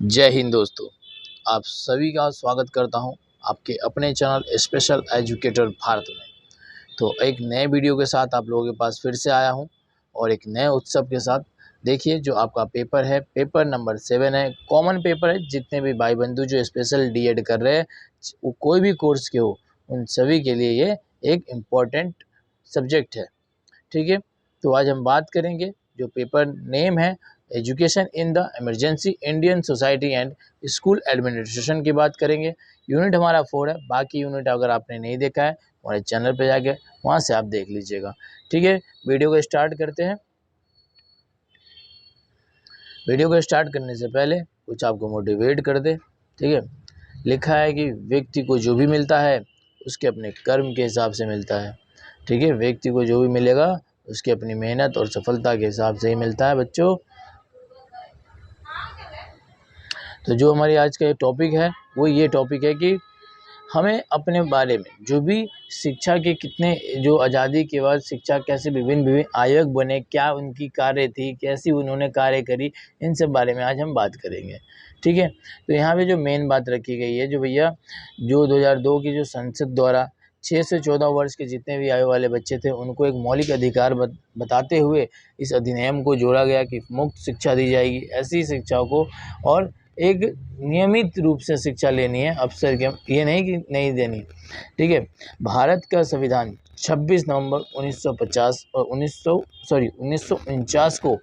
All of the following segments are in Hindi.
जय हिंद दोस्तों, आप सभी का स्वागत करता हूं आपके अपने चैनल स्पेशल एजुकेटर भारत में। तो एक नए वीडियो के साथ आप लोगों के पास फिर से आया हूं और एक नए उत्सव के साथ। देखिए, जो आपका पेपर है, पेपर नंबर 7 है, कॉमन पेपर है। जितने भी भाई बंधु जो स्पेशल डीएड कर रहे हैं, वो कोई भी कोर्स के हो, उन सभी के लिए ये एक इम्पॉर्टेंट सब्जेक्ट है। ठीक है, तो आज हम बात करेंगे, जो पेपर नेम है education in the emergency Indian society and school administration की बात करेंगे। यूनिट हमारा 4 है। बाकी यूनिट अगर आपने नहीं देखा है, हमारे चैनल पे जाके वहाँ से आप देख लीजिएगा। ठीक है, वीडियो को स्टार्ट करते हैं। वीडियो को स्टार्ट करने से पहले कुछ आपको मोटिवेट कर दे। ठीक है, लिखा है कि व्यक्ति को जो भी मिलता है उसके अपने कर्म के हिसाब से मिलता है। ठीक है, व्यक्ति को जो भी मिलेगा उसकी अपनी मेहनत और सफलता के हिसाब से ही मिलता है बच्चों। तो जो हमारी आज का ये टॉपिक है, वो ये टॉपिक है कि हमें अपने बारे में जो भी शिक्षा के कितने, जो आज़ादी के बाद शिक्षा कैसे विभिन्न आयोग बने, क्या उनकी कार्य थी, कैसी उन्होंने कार्य करी, इन सब बारे में आज हम बात करेंगे। ठीक है, तो यहाँ पे जो मेन बात रखी गई है, जो भैया जो 2002 की जो संसद द्वारा 6 से 14 वर्ष के जितने भी आयु वाले बच्चे थे, उनको एक मौलिक अधिकार बताते हुए इस अधिनियम को जोड़ा गया कि मुफ्त शिक्षा दी जाएगी। ऐसी शिक्षाओं को और एक नियमित रूप से शिक्षा लेनी है अफसर के, ये नहीं कि नहीं देनी। ठीक है, भारत का संविधान 26 नवंबर 1950 और 1949 को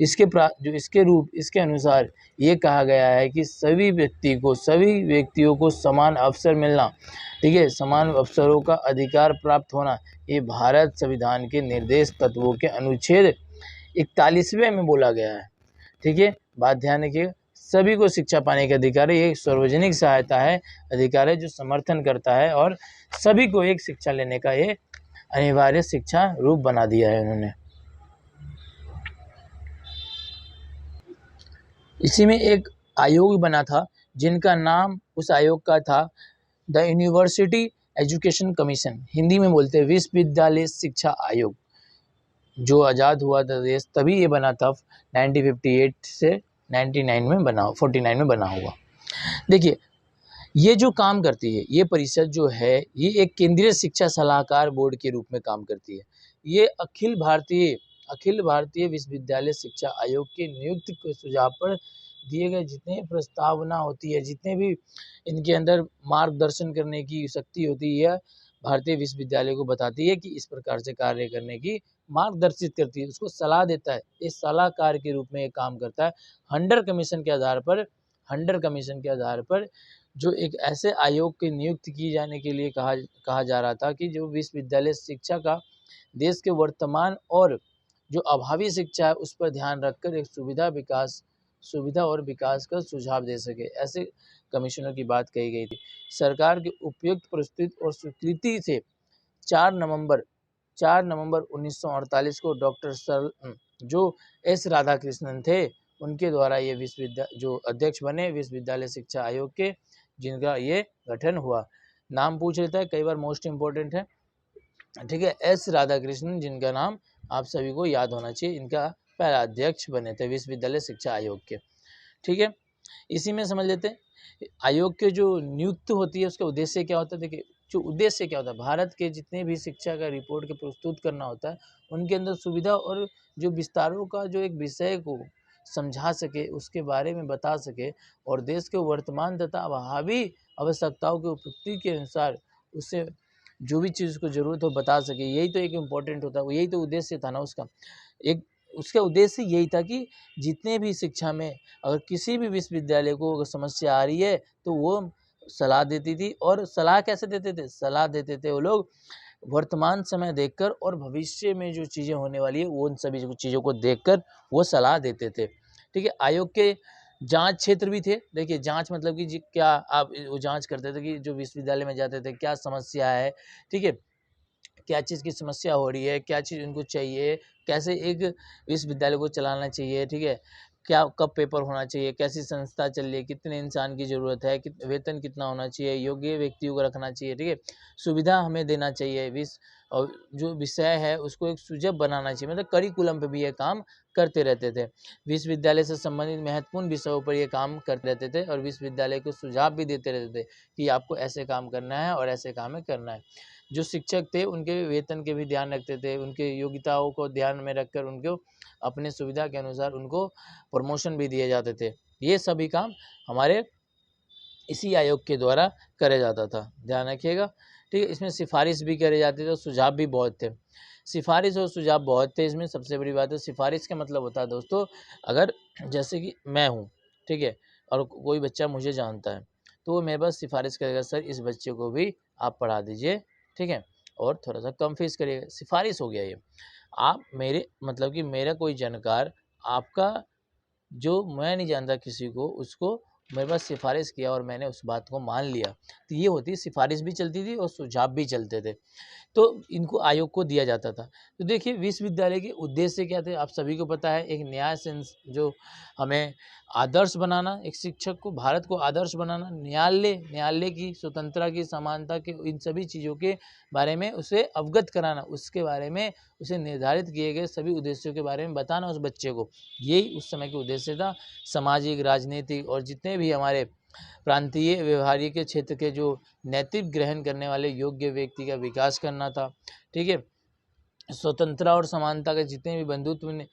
इसके अनुसार ये कहा गया है कि सभी व्यक्तियों को समान अवसर मिलना, ठीक है, समान अवसरों का अधिकार प्राप्त होना, ये भारत संविधान के निर्देश तत्वों के अनुच्छेद 41वें में बोला गया है। ठीक है, बात ध्यान रखिए, सभी को शिक्षा पाने का अधिकार है। ये सार्वजनिक सहायता है, अधिकार है जो समर्थन करता है और सभी को एक शिक्षा लेने का ये अनिवार्य शिक्षा रूप बना दिया है उन्होंने। इसी में एक आयोग बना था जिनका नाम उस आयोग का था the university education commission, Hindi में बोलते हैं विश्वविद्यालय शिक्षा आयोग। जो आज़ाद हुआ था देश, तभी ये बना था। 1958 से 49 में बना हुआ। देखिए, ये जो काम करती है, ये परिषद जो है, ये एक केंद्रीय शिक्षा सलाहकार बोर्ड के रूप में काम करती है। ये अखिल भारतीय विश्वविद्यालय शिक्षा आयोग के नियुक्त के सुझाव पर दिए गए जितने प्रस्तावना होती है, जितने भी इनके अंदर मार्गदर्शन करने की शक्ति होती है, भारतीय विश्वविद्यालय को बताती है कि इस प्रकार से कार्य करने की मार्गदर्शित करती है, उसको सलाह देता है। इस सलाहकार के रूप में ये काम करता है। हंटर कमीशन के आधार पर जो एक ऐसे आयोग की नियुक्त की जाने के लिए कहा जा रहा था कि जो विश्वविद्यालय शिक्षा का देश के वर्तमान और जो अभावी शिक्षा है उस पर ध्यान रखकर एक सुविधा और विकास का सुझाव दे सके। ऐसे कमीशनों की बात कही गई थी। सरकार के उपयुक्त प्रस्तुत और स्वीकृति से 4 नवंबर 1948 को जो एस राधाकृष्णन थे, उनके द्वारा ये जो अध्यक्ष बने विश्वविद्यालय शिक्षा आयोग के, जिनका ये गठन हुआ। नाम पूछ लेता है, कई बार मोस्ट इम्पोर्टेंट है। ठीक है, एस राधाकृष्णन, जिनका नाम आप सभी को याद होना चाहिए, इनका पहला अध्यक्ष बने थे विश्वविद्यालय शिक्षा आयोग के। ठीक है, इसी में समझ लेते हैं आयोग के जो नियुक्त होती है उसका उद्देश्य क्या होता है। देखिए, जो उद्देश्य क्या होता है, भारत के जितने भी शिक्षा का रिपोर्ट के प्रस्तुत करना होता है, उनके अंदर सुविधा और जो विस्तारों का जो एक विषय को समझा सके, उसके बारे में बता सके और देश के वर्तमान तथा भावी आवश्यकताओं की पूर्ति के अनुसार उससे जो भी चीज़ को जरूरत हो बता सके। यही तो एक इम्पोर्टेंट होता है, यही तो उद्देश्य था ना उसका। उसका उद्देश्य यही था कि जितने भी शिक्षा में अगर किसी भी विश्वविद्यालय को अगर समस्या आ रही है तो वो सलाह देती थी। और सलाह कैसे देते थे? सलाह देते थे वो लोग वर्तमान समय देखकर और भविष्य में जो चीज़ें होने वाली है वो उन सभी चीज़ों को देखकर वो सलाह देते थे। ठीक है, आयोग के जांच क्षेत्र भी थे। देखिए, जांच मतलब कि क्या आप वो जांच करते थे कि जो विश्वविद्यालय में जाते थे क्या समस्या है, ठीक है, क्या चीज़ की समस्या हो रही है, क्या चीज़ उनको चाहिए, कैसे एक विश्वविद्यालय को चलाना चाहिए। ठीक है, क्या कब पेपर होना चाहिए, कैसी संस्था चल रही है, कितने इंसान की ज़रूरत है, वेतन कितना होना चाहिए, योग्य व्यक्तियों को रखना चाहिए, ठीक है। सुविधा हमें देना चाहिए, और जो विषय है उसको एक सुलझ बनाना चाहिए, मतलब करिकुलम पे भी ये काम करते रहते थे। विश्वविद्यालय से संबंधित महत्वपूर्ण विषयों पर ये काम करते रहते थे और विश्वविद्यालय को सुझाव भी देते रहते थे कि आपको ऐसे काम करना है और ऐसे काम में करना है। जो शिक्षक थे उनके वेतन के भी ध्यान रखते थे, उनके योग्यताओं को ध्यान में रखकर उनको अपने सुविधा के अनुसार उनको प्रमोशन भी दिए जाते थे। ये सभी काम हमारे इसी आयोग के द्वारा करे जाता था, ध्यान रखिएगा, ठीक है। इसमें सिफारिश भी करे जाते थे और सुझाव भी बहुत थे। सिफारिश और सुझाव बहुत थे इसमें। सबसे बड़ी बात है सिफारिश का मतलब होता है दोस्तों, अगर जैसे कि मैं हूँ, ठीक है, और कोई बच्चा मुझे जानता है तो वो मेरे पास सिफारिश करेगा, सर इस बच्चे को भी आप पढ़ा दीजिए, ठीक है, और थोड़ा सा कम फीस करिएगा। सिफारिश हो गया ये। आप मेरे मतलब कि मेरा कोई जानकार आपका, जो मैं नहीं जानता किसी को, उसको मेरे पास सिफारिश किया और मैंने उस बात को मान लिया, तो ये होती है सिफारिश भी चलती थी और सुझाव भी चलते थे, तो इनको आयोग को दिया जाता था। तो देखिए विश्वविद्यालय के उद्देश्य क्या थे, आप सभी को पता है। एक न्याय जो हमें आदर्श बनाना, एक शिक्षक को, भारत को आदर्श बनाना, न्यायालय की स्वतंत्रता की, समानता के, इन सभी चीज़ों के बारे में उसे अवगत कराना, उसके बारे में उसे निर्धारित किए गए सभी उद्देश्यों के बारे में बताना उस बच्चे को, यही उस समय के उद्देश्य था। सामाजिक, राजनीतिक और जितने भी हमारे प्रांतीय व्यवहारिक के क्षेत्र के जो नैतिक ग्रहण करने वाले योग्य व्यक्ति का विकास करना था, ठीक है। स्वतंत्रता और समानता के जितने भी बंधुत्व ने,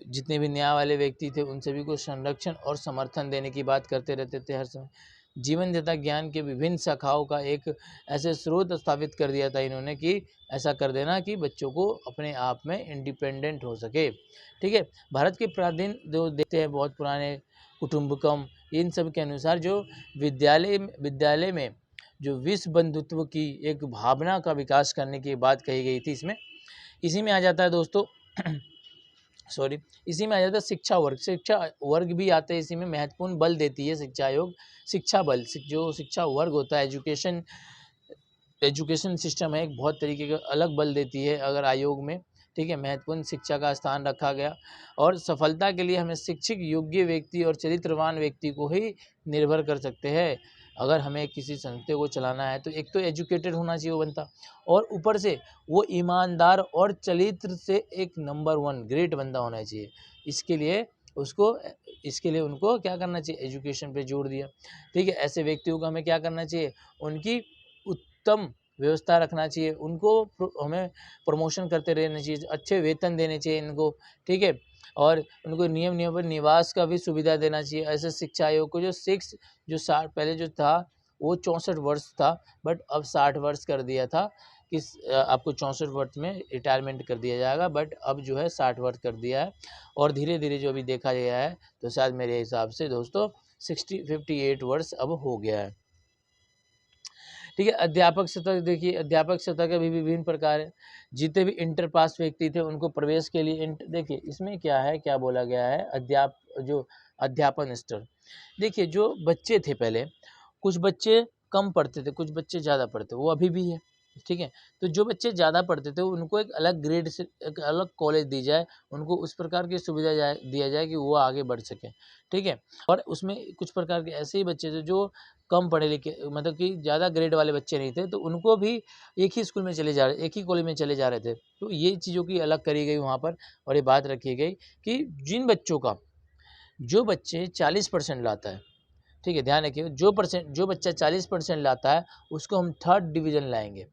जितने भी न्याय वाले व्यक्ति थे उन सभी को संरक्षण और समर्थन देने की बात करते रहते थे हर समय। जीवन तथा ज्ञान के विभिन्न शाखाओं का एक ऐसे स्रोत स्थापित कर दिया था इन्होंने कि ऐसा कर देना कि बच्चों को अपने आप में इंडिपेंडेंट हो सके, ठीक है। भारत के प्राचीन जो देखते हैं बहुत पुराने कुटुंबकम, इन सब के अनुसार जो विद्यालय में जो विश्व बंधुत्व की एक भावना का विकास करने की बात कही गई थी इसमें। इसी में आ जाता है दोस्तों सॉरी, इसी में आ जाता है शिक्षा वर्ग भी आते हैं इसी में। महत्वपूर्ण बल देती है शिक्षा आयोग, शिक्षा बल, जो शिक्षा वर्ग होता है, एजुकेशन सिस्टम है, एक बहुत तरीके का अलग बल देती है अगर आयोग में, ठीक है। महत्वपूर्ण शिक्षा का स्थान रखा गया और सफलता के लिए हमें शिक्षित योग्य व्यक्ति और चरित्रवान व्यक्ति को ही निर्भर कर सकते हैं। अगर हमें किसी संस्था को चलाना है तो एक तो एजुकेटेड होना चाहिए वो बंदा, और ऊपर से वो ईमानदार और चरित्र से एक नंबर 1 ग्रेट बंदा होना चाहिए। इसके लिए उनको क्या करना चाहिए, एजुकेशन पे जोर दिया, ठीक है। ऐसे व्यक्तियों को हमें क्या करना चाहिए, उनकी उत्तम व्यवस्था रखना चाहिए, उनको हमें प्रमोशन करते रहना चाहिए, अच्छे वेतन देने चाहिए इनको, ठीक है, और उनको नियम पर निवास का भी सुविधा देना चाहिए। ऐसे शिक्षा आयोग को जो 60 पहले जो था वो 64 वर्ष था, बट अब 60 वर्ष कर दिया था कि आपको 64 वर्ष में रिटायरमेंट कर दिया जाएगा, बट अब जो है 60 वर्ष कर दिया है। और धीरे धीरे जो अभी देखा गया है तो शायद मेरे हिसाब से दोस्तों 58 वर्ष अब हो गया है, ठीक है। अध्यापक सतह देखिए, अध्यापक सतह के भी विभिन्न प्रकार है। जितने भी इंटर पास व्यक्ति थे उनको प्रवेश के लिए देखिए इसमें क्या है, क्या बोला गया है, अध्यापन स्तर। देखिए जो बच्चे थे पहले, कुछ बच्चे कम पढ़ते थे, कुछ बच्चे ज़्यादा पढ़ते, वो अभी भी है, ठीक है। तो जो बच्चे ज़्यादा पढ़ते थे उनको एक अलग ग्रेड से एक अलग कॉलेज दी जाए, उनको उस प्रकार की सुविधा दिया जाए कि वो आगे बढ़ सकें, ठीक है। और उसमें कुछ प्रकार के ऐसे ही बच्चे थे जो कम पढ़े लिखे, मतलब कि ज़्यादा ग्रेड वाले बच्चे नहीं थे, तो उनको भी एक ही स्कूल में एक ही कॉलेज में चले जा रहे थे। तो ये चीज़ों की अलग करी गई वहाँ पर, और ये बात रखी गई कि जिन बच्चों का, जो बच्चे 40% लाता है, ठीक है, ध्यान रखिए, जो बच्चा 40% लाता है उसको हम 3rd डिवीज़न लाएंगे,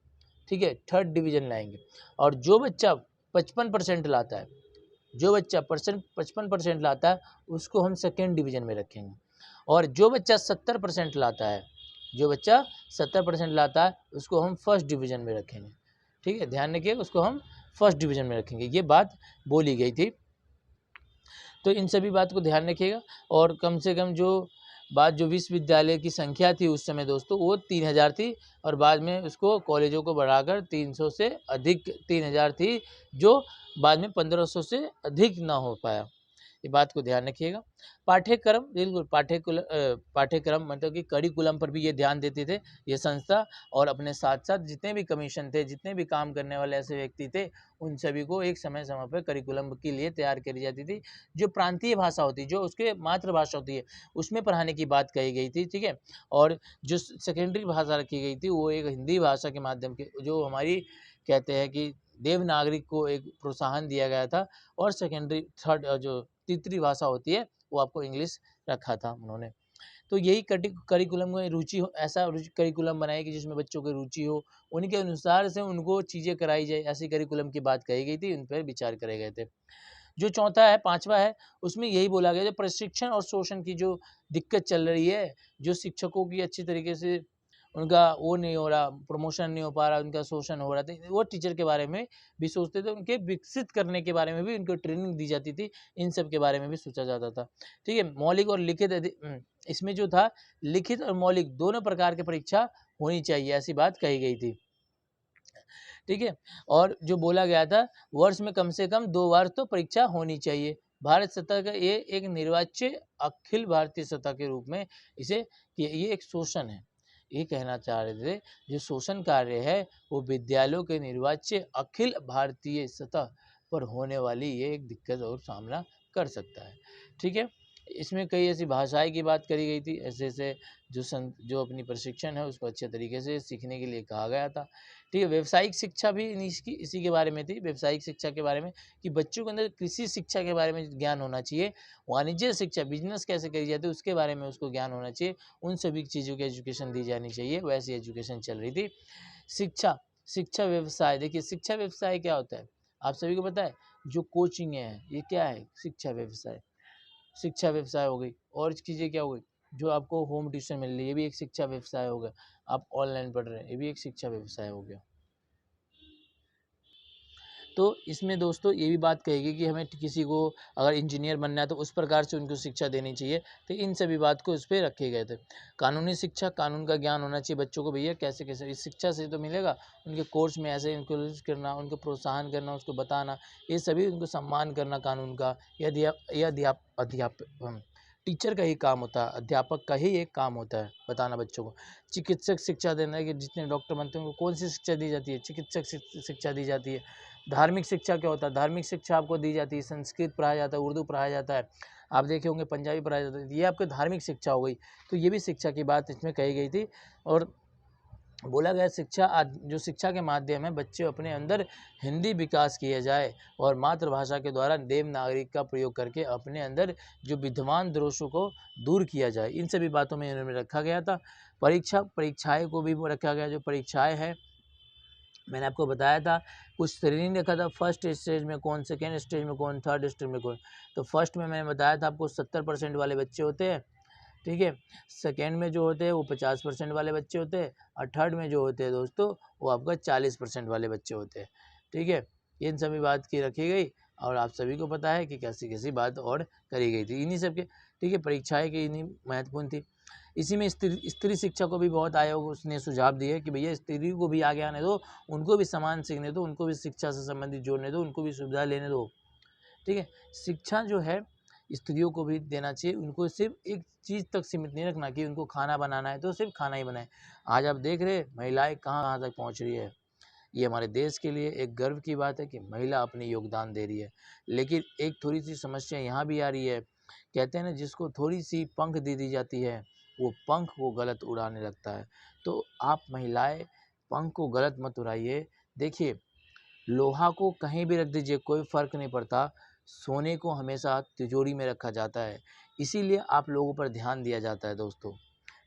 ठीक है, 3rd डिवीज़न लाएंगे। और जो बच्चा 55% लाता है, जो बच्चा 55% लाता है उसको हम 2nd डिवीज़न में रखेंगे। और जो बच्चा 70% लाता है, जो बच्चा 70% लाता है उसको हम 1st डिवीज़न में रखेंगे, ठीक है, ध्यान रखिए, उसको हम 1st डिवीज़न में रखेंगे। ये बात बोली गई थी, तो इन सभी बात को ध्यान रखिएगा। और कम से कम जो विश्वविद्यालय की संख्या थी उस समय दोस्तों वो 3000 थी, और बाद में उसको कॉलेजों को बढ़ाकर 300 से अधिक 3000 थी, जो बाद में 1500 से अधिक ना हो पाया। ये बात को ध्यान रखिएगा। पाठ्यक्रम, बिल्कुल पाठ्यक्रम मतलब कि करिकुलम पर भी ये ध्यान देते थे ये संस्था, और अपने साथ साथ जितने भी कमीशन थे, जितने भी काम करने वाले ऐसे व्यक्ति थे, उन सभी को एक समय समय पर करिकुलम के लिए तैयार करी जाती थी। जो प्रांतीय भाषा होती है, जो उसके मातृभाषा होती है, उसमें पढ़ाने की बात कही गई थी, ठीक है। और जो सेकेंडरी भाषा रखी गई थी वो एक हिंदी भाषा के माध्यम के, जो हमारी कहते हैं कि देवनागरिक को एक प्रोत्साहन दिया गया था, और सेकेंडरी थर्ड जो तीसरी भाषा होती है वो आपको इंग्लिश रखा था उन्होंने। तो यही करिकुलम में रुचि हो, ऐसा करिकुलम बनाए कि जिसमें बच्चों की रुचि हो, उनके अनुसार से उनको चीज़ें कराई जाए, ऐसी करिकुलम की बात कही गई थी, उन पर विचार करे गए थे। जो चौथा है, पांचवा है, उसमें यही बोला गया जो प्रशिक्षण और शोषण की जो दिक्कत चल रही है, जो शिक्षकों की अच्छी तरीके से उनका वो नहीं हो रहा, प्रमोशन नहीं हो पा रहा, उनका शोषण हो रहा था, वो टीचर के बारे में भी सोचते थे, उनके विकसित करने के बारे में भी उनको ट्रेनिंग दी जाती थी, इन सब के बारे में भी सोचा जाता था, ठीक है। मौलिक और लिखित इसमें जो था, लिखित और मौलिक दोनों प्रकार की परीक्षा होनी चाहिए, ऐसी बात कही गई थी, ठीक है। और जो बोला गया था, वर्ष में कम से कम 2 बार तो परीक्षा होनी चाहिए। भारत सतह का ये एक निर्वाच्य अखिल भारतीय सतह के रूप में इसे ये एक शोषण है, ये कहना चाह रहे थे। जो शोषण कार्य है वो विद्यालयों के निर्वाच्य अखिल भारतीय सतह पर होने वाली ये एक दिक्कत और सामना कर सकता है, ठीक है। इसमें कई ऐसी भाषाएं की बात करी गई थी, ऐसे ऐसे जो अपनी प्रशिक्षण है उसको अच्छे तरीके से सीखने के लिए कहा गया था, ठीक है। व्यावसायिक शिक्षा भी इसी के बारे में थी, व्यावसायिक शिक्षा के बारे में कि बच्चों के अंदर कृषि शिक्षा के बारे में ज्ञान होना चाहिए, वाणिज्य शिक्षा, बिजनेस कैसे करी जाती है उसके बारे में उसको ज्ञान होना चाहिए, उन सभी चीज़ों की एजुकेशन दी जानी चाहिए, वैसी एजुकेशन चल रही थी। शिक्षा, शिक्षा व्यवसाय, देखिए शिक्षा व्यवसाय क्या होता है आप सभी को पता है, जो कोचिंग है ये क्या है, शिक्षा व्यवसाय, शिक्षा व्यवसाय हो गई। और चीज़ें क्या हो गई, जो आपको होम ट्यूशन मिल रही है ये भी एक शिक्षा व्यवसाय हो गया, आप ऑनलाइन पढ़ रहे हैं ये भी एक शिक्षा व्यवसाय हो गया। तो इसमें दोस्तों ये भी बात कहेगी कि हमें किसी को अगर इंजीनियर बनना है तो उस प्रकार से उनको शिक्षा देनी चाहिए, तो इन सभी बात को इस पर रखे गए थे। कानूनी शिक्षा, कानून का ज्ञान होना चाहिए बच्चों को, भैया कैसे कैसे इस शिक्षा से तो मिलेगा, उनके कोर्स में ऐसे इंक्लूड करना, उनको प्रोत्साहन करना, उसको बताना, ये सभी उनको सम्मान करना कानून का, यह अध्यापक टीचर का ही काम होता है, अध्यापक का ही एक काम होता है बताना बच्चों को। चिकित्सक शिक्षा देना है कि जितने डॉक्टर बनते हैं उनको कौन सी शिक्षा दी जाती है, चिकित्सक शिक्षा दी जाती है। धार्मिक शिक्षा क्या होता है, धार्मिक शिक्षा आपको दी जाती है, संस्कृत पढ़ाया जाता है, उर्दू पढ़ाया जाता है, आप देखे होंगे पंजाबी पढ़ाया जाता है, ये आपकी धार्मिक शिक्षा हो गई। तो ये भी शिक्षा की बात इसमें कही गई थी, और बोला गया जो शिक्षा के माध्यम है बच्चे अपने अंदर हिंदी विकास किया जाए, और मातृभाषा के द्वारा देवनागरिक का प्रयोग करके अपने अंदर जो विद्यमान दोषों को दूर किया जाए, इन सभी बातों में इन्होंने रखा गया था। परीक्षाएं को भी रखा गया, जो परीक्षाएं हैं मैंने आपको बताया था, कुछ श्रेणी रखा था, फर्स्ट स्टेज में कौन, सेकेंड स्टेज में कौन, थर्ड स्टेज में कौन। तो फर्स्ट में मैंने बताया था आपको 70% वाले बच्चे होते हैं, ठीक है। सेकेंड में जो होते हैं वो 50% वाले बच्चे होते हैं, और थर्ड में जो होते हैं दोस्तों वो आपका 40% वाले बच्चे होते हैं, ठीक है। इन सभी बात की रखी गई, और आप सभी को पता है कि कैसी कैसी बात और करी गई थी इन्हीं सब के, ठीक है। परीक्षाएं की इन्हीं महत्वपूर्ण थी। इसी में स्त्री शिक्षा को भी बहुत आयोग उसने सुझाव दिए कि भैया स्त्री को भी आगे आने दो, उनको भी समान सीखने दो, उनको भी शिक्षा से संबंधित जोड़ने दो, उनको भी सुविधा लेने दो, ठीक है। शिक्षा जो है स्त्रियों को भी देना चाहिए, उनको सिर्फ एक चीज़ तक सीमित नहीं रखना कि उनको खाना बनाना है तो सिर्फ खाना ही बनाए। आज आप देख रहे महिलाएं कहाँ कहाँ तक पहुँच रही है, ये हमारे देश के लिए एक गर्व की बात है कि महिला अपनी योगदान दे रही है। लेकिन एक थोड़ी सी समस्या यहाँ भी आ रही है, कहते हैं ना जिसको थोड़ी सी पंख दे दी जाती है वो पंख को गलत उड़ाने लगता है। तो आप महिलाएं पंख को गलत मत उड़ाइए। देखिए लोहा को कहीं भी रख दीजिए कोई फर्क नहीं पड़ता, सोने को हमेशा तिजोरी में रखा जाता है, इसीलिए आप लोगों पर ध्यान दिया जाता है दोस्तों,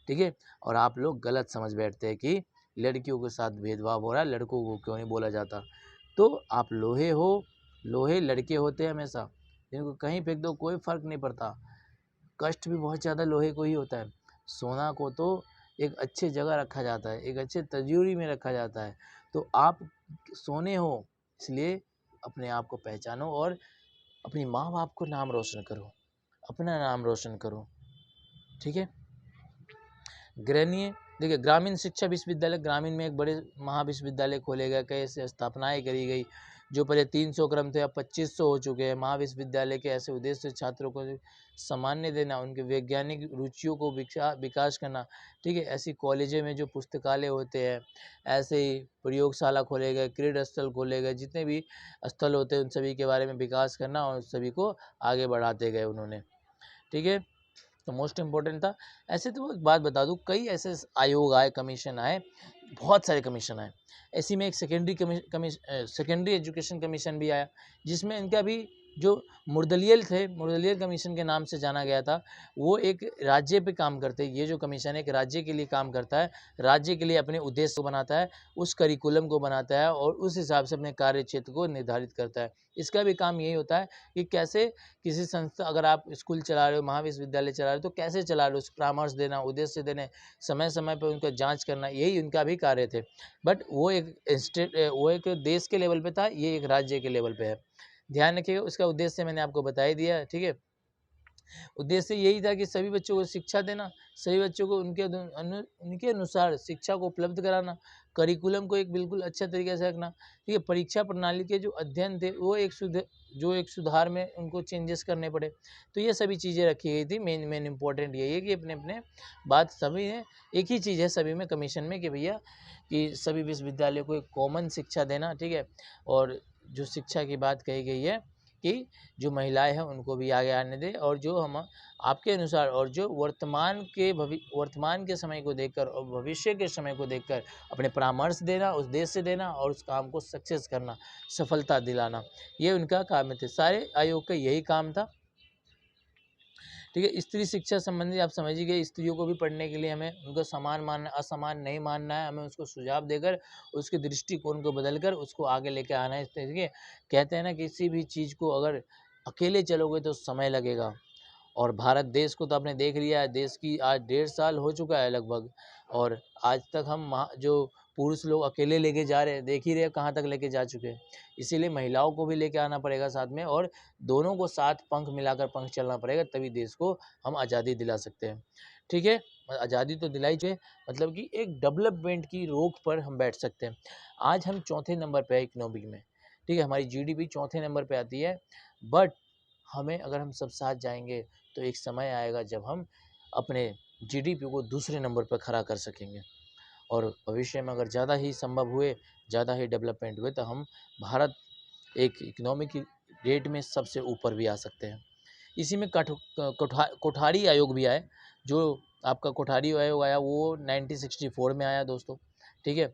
ठीक है। और आप लोग गलत समझ बैठते हैं कि लड़कियों के साथ भेदभाव हो रहा है, लड़कों को क्यों नहीं बोला जाता। तो आप लोहे हो, लोहे लड़के होते हैं हमेशा, इनको कहीं फेंक दो कोई फर्क नहीं पड़ता, कष्ट भी बहुत ज़्यादा लोहे को ही होता है। सोना को तो एक अच्छी जगह रखा जाता है, एक अच्छे तिजोरी में रखा जाता है। तो आप सोने हो, इसलिए अपने आप को पहचानो और अपनी माँ बाप को नाम रोशन करो, अपना नाम रोशन करो, ठीक है। देखिए ग्रामीण शिक्षा विश्वविद्यालय, ग्रामीण में एक बड़े महाविश्वविद्यालय खोले गए, कई ऐसे स्थापनाएं करी गई जो पहले 300 क्रम थे अब 2500 हो चुके हैं। महाविश्वविद्यालय के ऐसे उद्देश्य छात्रों को सामान्य देना, उनके वैज्ञानिक रुचियों को विकास करना, ठीक है। ऐसी कॉलेजों में जो पुस्तकालय होते हैं, ऐसे ही प्रयोगशाला खोले गए, क्रीड़ा स्थल खोले गए, जितने भी स्थल होते हैं उन सभी के बारे में विकास करना और सभी को आगे बढ़ाते गए उन्होंने, ठीक है। तो मोस्ट इम्पोर्टेंट था। ऐसे तो एक बात बता दूं, कई ऐसे आयोग आए, कमीशन आए, बहुत सारे कमीशन आए। ऐसी में एक सेकेंडरी एजुकेशन कमीशन भी आया, जिसमें इनका भी जो मुर्दलियल कमीशन के नाम से जाना गया था, वो एक राज्य पे काम करते हैं। ये जो कमीशन है एक राज्य के लिए काम करता है, राज्य के लिए अपने उद्देश्य को बनाता है, उस करिकुलम को बनाता है और उस हिसाब से अपने कार्य क्षेत्र को निर्धारित करता है। इसका भी काम यही होता है कि कैसे किसी संस्था, अगर आप स्कूल चला रहे हो, महाविश्वविद्यालय चला रहे हो, तो कैसे चला रहे हो, उस परामर्श देना, उद्देश्य देने, समय समय पर उनका जांच करना, यही उनका भी कार्य थे। बट वो एक देश के लेवल पे था, ये एक राज्य के लेवल पे है। ध्यान रखिएगा, उसका उद्देश्य मैंने आपको बता ही दिया है, ठीक है। उद्देश्य यही था कि सभी बच्चों को शिक्षा देना, सभी बच्चों को उनके अनुसार शिक्षा को उपलब्ध कराना, करिकुलम को एक बिल्कुल अच्छा तरीके से रखना, ठीक है। परीक्षा प्रणाली के जो अध्ययन थे वो एक सुधार में उनको चेंजेस करने पड़े। तो ये सभी चीज़ें रखी गई थी। मेन इंपॉर्टेंट यही है कि अपने अपने बात सभी है, एक ही चीज़ है सभी में कमीशन में, कि भैया कि सभी विश्वविद्यालयों को एक कॉमन शिक्षा देना, ठीक है। और जो शिक्षा की बात कही गई है कि जो महिलाएं हैं उनको भी आगे आने दें, और जो हम आपके अनुसार और जो वर्तमान के समय को देखकर और भविष्य के समय को देखकर अपने परामर्श देना, उस देश से देना और उस काम को सक्सेस करना, सफलता दिलाना, ये उनका काम थे। सारे आयोग का यही काम था, ठीक है। स्त्री शिक्षा संबंधी आप समझिए, स्त्रियों को भी पढ़ने के लिए हमें उनको समान मानना, असमान नहीं मानना है, हमें उसको सुझाव देकर उसके दृष्टिकोण को बदलकर उसको आगे लेकर आना है। इस तरीके कहते हैं ना, किसी भी चीज़ को अगर अकेले चलोगे तो समय लगेगा, और भारत देश को तो आपने देख लिया है, देश की आज 1.5 साल हो चुका है लगभग, और आज तक हम जो पुरुष लोग अकेले लेके जा रहे हैं, देख ही रहे कहाँ तक लेके जा चुके हैं। इसीलिए महिलाओं को भी लेके आना पड़ेगा साथ में, और दोनों को साथ पंख मिलाकर पंख चलना पड़ेगा, तभी देश को हम आज़ादी दिला सकते हैं, ठीक है। आज़ादी तो दिलाई चाहिए, मतलब कि एक डेवलपमेंट की रोक पर हम बैठ सकते हैं। आज हम चौथे नंबर पे है इकोनॉमिक में, ठीक है, हमारी जीडीपी चौथे नंबर पे आती है। बट हमें, अगर हम सब साथ जाएंगे तो एक समय आएगा जब हम अपने जीडीपी को दूसरे नंबर पर खड़ा कर सकेंगे, और भविष्य में अगर ज़्यादा ही संभव हुए, ज़्यादा ही डेवलपमेंट हुए, तो हम भारत एक इकोनॉमिक रेट में सबसे ऊपर भी आ सकते हैं। इसी में कोठारी आयोग भी आए। जो आपका कोठारी आयोग आया वो 1964 में आया दोस्तों, ठीक है।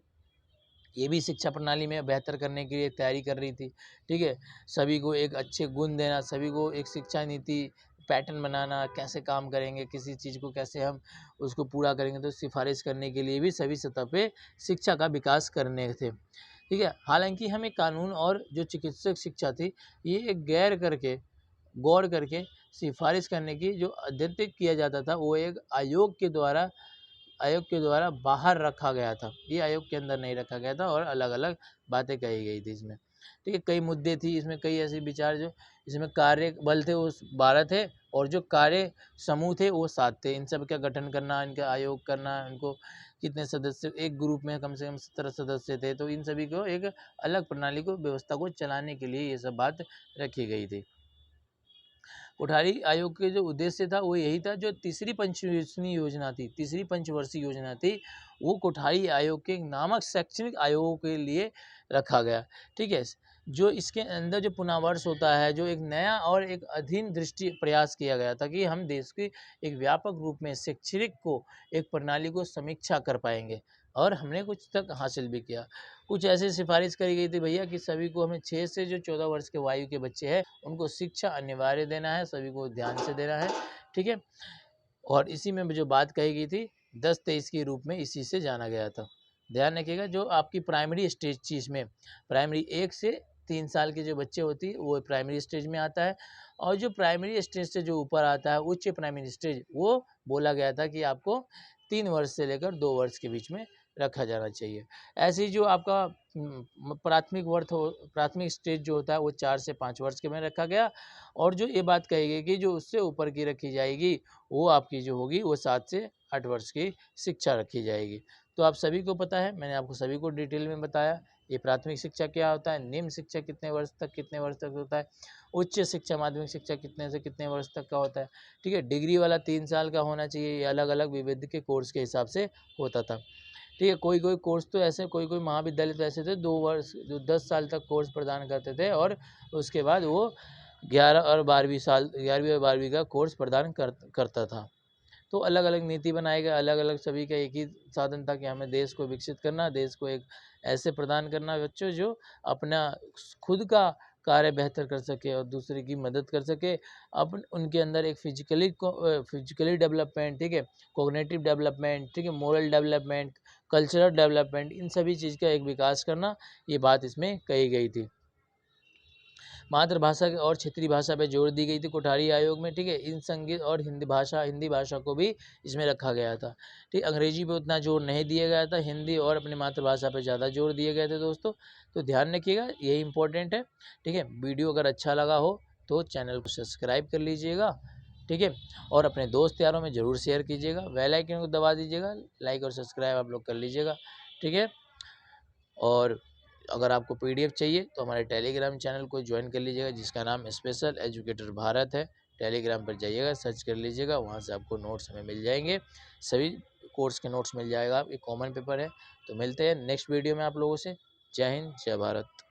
ये भी शिक्षा प्रणाली में बेहतर करने के लिए तैयारी कर रही थी, ठीक है। सभी को एक अच्छे गुण देना, सभी को एक शिक्षा नीति पैटर्न बनाना, कैसे काम करेंगे, किसी चीज़ को कैसे हम उसको पूरा करेंगे, तो सिफारिश करने के लिए भी सभी सतह पे शिक्षा का विकास करने थे, ठीक है। हालांकि हमें कानून और जो चिकित्सक शिक्षा थी, ये एक गौर करके सिफारिश करने की जो अध्ययन किया जाता था, वो एक आयोग के द्वारा बाहर रखा गया था। ये आयोग के अंदर नहीं रखा गया था, और अलग अलग बातें कही गई थी इसमें, ठीक है। कई मुद्दे थी इसमें, कई ऐसे विचार जो इसमें कार्य बल थे वो 12 थे, और जो कार्य समूह थे वो 7 थे। इन सब का गठन करना, इनका आयोग करना, इनको कितने सदस्य, एक ग्रुप में कम से कम 17 सदस्य थे, तो इन सभी को एक अलग प्रणाली को, व्यवस्था को चलाने के लिए ये सब बात रखी गई थी। कोठारी आयोग के जो उद्देश्य था वो यही था, जो तीसरी पंचवर्षीय योजना थी, वो कोठारी आयोग के नामक शैक्षणिक आयोगों के लिए रखा गया, ठीक है। जो इसके अंदर जो पुनर्वास होता है, जो एक नया और एक अधीन दृष्टि प्रयास किया गया था कि हम देश की एक व्यापक रूप में शैक्षणिक को एक प्रणाली को समीक्षा कर पाएंगे, और हमने कुछ तक हासिल भी किया। कुछ ऐसी सिफारिश करी गई थी भैया कि सभी को, हमें 6 से जो 14 वर्ष के वायु के बच्चे हैं उनको शिक्षा अनिवार्य देना है, सभी को ध्यान से देना है, ठीक है। और इसी में जो बात कही गई थी 10-23 के रूप में इसी से जाना गया था। ध्यान रखिएगा, जो आपकी प्राइमरी स्टेज चीज़ में, प्राइमरी 1 से 3 साल के जो बच्चे होती है वो प्राइमरी स्टेज में आता है, और जो प्राइमरी स्टेज से जो ऊपर आता है उच्च प्राइमरी स्टेज, वो बोला गया था कि आपको 3 वर्ष से लेकर 2 वर्ष के बीच में रखा जाना चाहिए। ऐसे ही जो आपका प्राथमिक स्टेज जो होता है वो 4 से 5 वर्ष के में रखा गया, और जो ये बात कही गई कि जो उससे ऊपर की रखी जाएगी वो आपकी जो होगी वो 7 से 8 वर्ष की शिक्षा रखी जाएगी। तो आप सभी को पता है, मैंने आपको सभी को डिटेल में बताया ये प्राथमिक शिक्षा क्या होता है, निम्न शिक्षा कितने वर्ष तक होता है, उच्च शिक्षा माध्यमिक शिक्षा कितने से कितने वर्ष तक का होता है। ठीक है, डिग्री वाला 3 साल का होना चाहिए। ये अलग अलग विविध के कोर्स के हिसाब से होता था। ठीक है, कोई कोई कोर्स तो ऐसे, कोई कोई महाविद्यालय तो ऐसे थे 2 वर्ष जो 10 साल तक कोर्स प्रदान करते थे और उसके बाद वो 11वीं और 12वीं का कोर्स प्रदान करता था। तो अलग अलग नीति बनाए गए, अलग अलग सभी का एक ही साधन था कि हमें देश को विकसित करना, देश को एक ऐसे प्रदान करना बच्चों जो अपना खुद का कार्य बेहतर कर सके और दूसरे की मदद कर सके। अपन उनके अंदर एक फिजिकली डेवलपमेंट, ठीक है, कॉग्निटिव डेवलपमेंट, ठीक है, मोरल डेवलपमेंट, कल्चरल डेवलपमेंट, इन सभी चीज़ का एक विकास करना, ये बात इसमें कही गई थी। मातृभाषा और क्षेत्रीय भाषा पे जोर दी गई थी कोठारी आयोग में। ठीक है, इन संगीत और हिंदी भाषा को भी इसमें रखा गया था। ठीक, अंग्रेजी पे उतना जोर नहीं दिया गया था, हिंदी और अपनी मातृभाषा पे ज़्यादा जोर दिए गए थे दोस्तों। तो ध्यान रखिएगा, यही इंपॉर्टेंट है। ठीक है, वीडियो अगर अच्छा लगा हो तो चैनल को सब्सक्राइब कर लीजिएगा। ठीक है, और अपने दोस्त यारों में ज़रूर शेयर कीजिएगा, बेल आइकन को दबा दीजिएगा, लाइक और सब्सक्राइब आप लोग कर लीजिएगा। ठीक है, और अगर आपको पीडीएफ चाहिए तो हमारे टेलीग्राम चैनल को ज्वाइन कर लीजिएगा, जिसका नाम स्पेशल एजुकेटर भारत है। टेलीग्राम पर जाइएगा, सर्च कर लीजिएगा, वहाँ से आपको नोट्स हमें मिल जाएंगे, सभी कोर्स के नोट्स मिल जाएगा। ये कॉमन पेपर है। तो मिलते हैं नेक्स्ट वीडियो में आप लोगों से। जय हिंद, जय भारत।